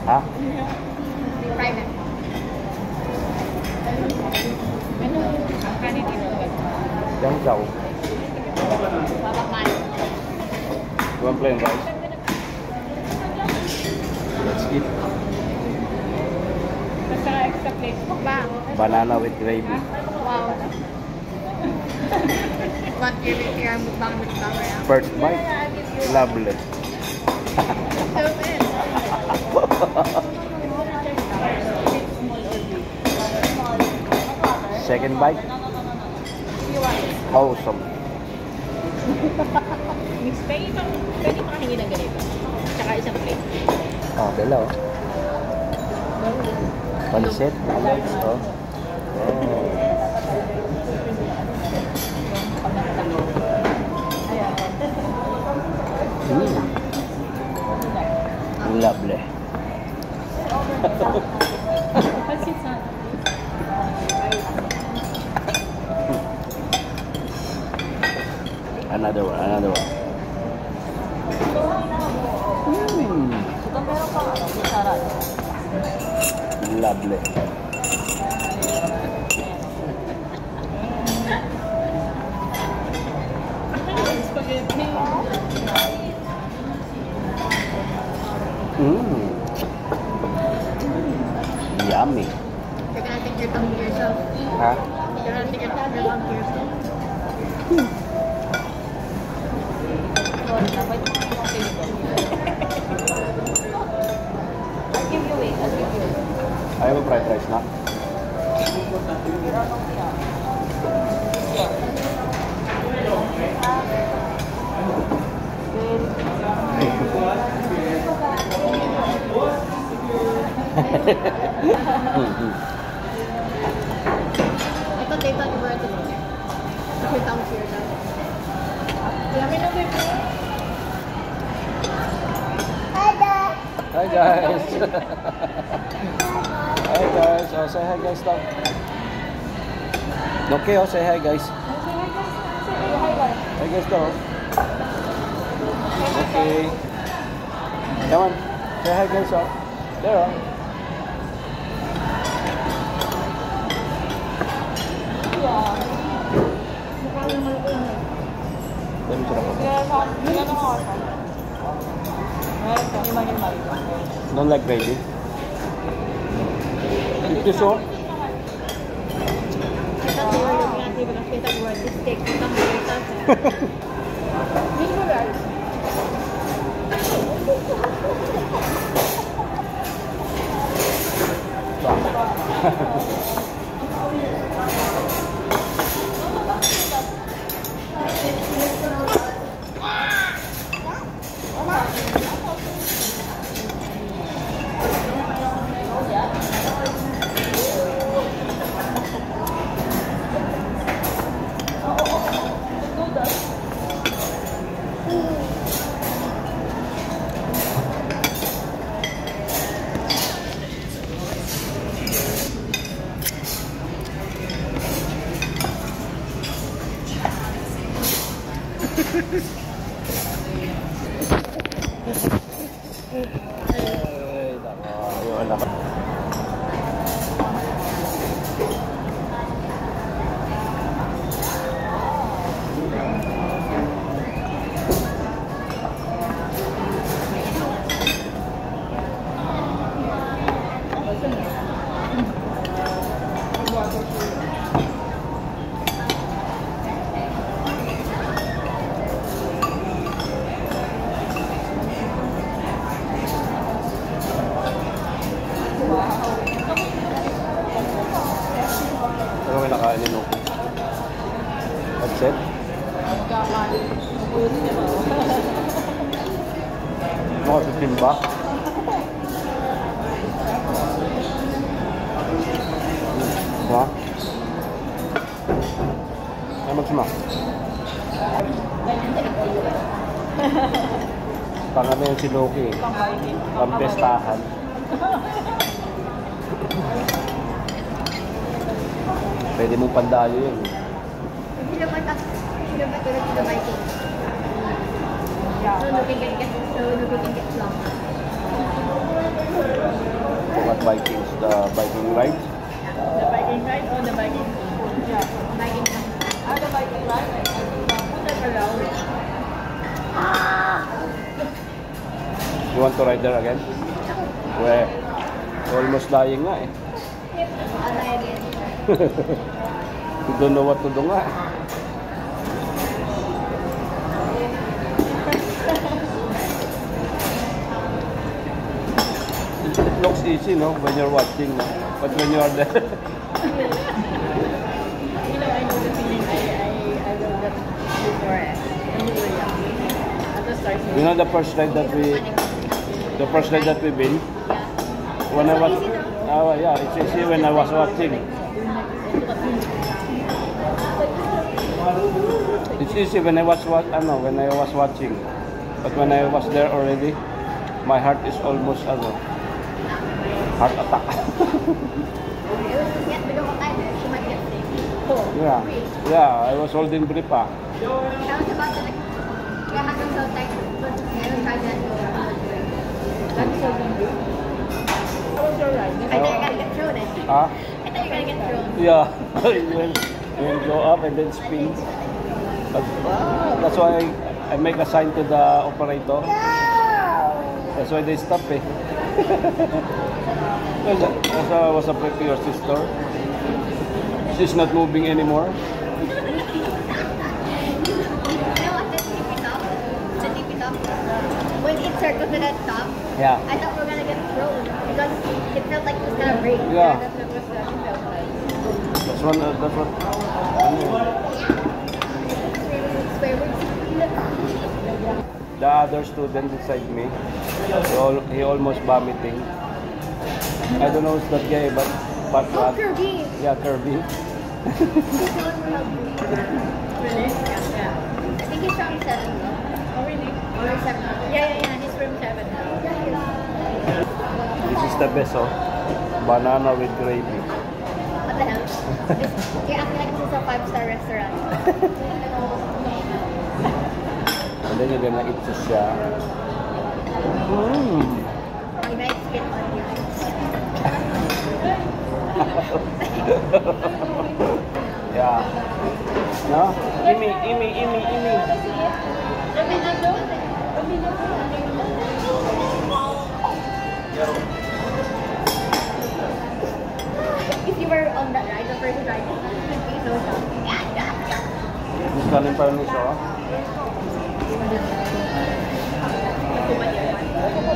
Ha? Private. Ano? Ang kanin dito. Yang daw. Babakman. You want plain rice? Let's eat. Basta extra plate. Ba? Banana with gravy. Wow. What give it here? Mukbang ya. First bite. Lovely. Second bite. Awesome. Pwede makahingi ng ganito. Tsaka isang plate. Oh, dalaw. Pansit. Oh. Lovely. Another one. Lovely. Yummy. You're gonna take your tongue to yourself. Huh? You're gonna take your tongue to yourself. I'll give you weight. I have a fried rice now. Ito data ni Bertie. Your tongue to yourself. Hi guys. Hi guys. Oh, say hi guys now. Okay, oh, say hi guys. Hi guys now. Okay. Come on. Say hi guys. Oh. There. Oh. Don't like gravy. Ito so. I thought you were looking at me when I said that word. This steak. Tongue to yourself. Ano may nakain ni Nuki? Upset? Ano kasi timba? Ha? Ay magsama. Pangano yung si Loki. Pampestahan. Pwede mong pandayo yun. Sino ba tulad sila Viking? So, looking at long. What Vikings? The Viking ride? The Viking ride or the Viking? Yeah, Viking ride. The Viking ride. Put that around. You want to ride there again? Where? Almost dying nga eh. I'll die again. You don't know what to do nga. It looks easy, no, when you're watching, no? But when you are there, You know, I know the feeling I will get before when you were young. At the start. you know the first ride that we've been. When I was, yeah, it's easy when I was watching. It's easy when I was watching, but when I was there already, my heart is almost heart attack. Yeah, I was holding breath. I was about to like, your hand was so tight, but I was trying to That's so good. How was your ride? I thought you were gonna get thrown it. Ah, I thought you were gonna get thrown. yeah, when go up and then spin. But, that's why I make a sign to the operator. That's why they stop eh. That's how I was afraid to your sister. She's not moving anymore. You know what, the tippy top, when it circled to that top, Yeah. I thought we were gonna get thrown because it felt like it was gonna break. Yeah. That's what it felt like. That's what. The other student beside me, he almost vomiting. I don't know who's that guy, but Oh, Kirby! yeah, Kirby. Really? Yeah. I think he's from 7. Oh, really? Or 7. Yeah. He's from 7. This is the best, oh. Banana with gravy. What the hell? You're acting like this is a 5-star restaurant. And then you're gonna eat this siya. You might spit on your Yeah. No? Imi. Let me undo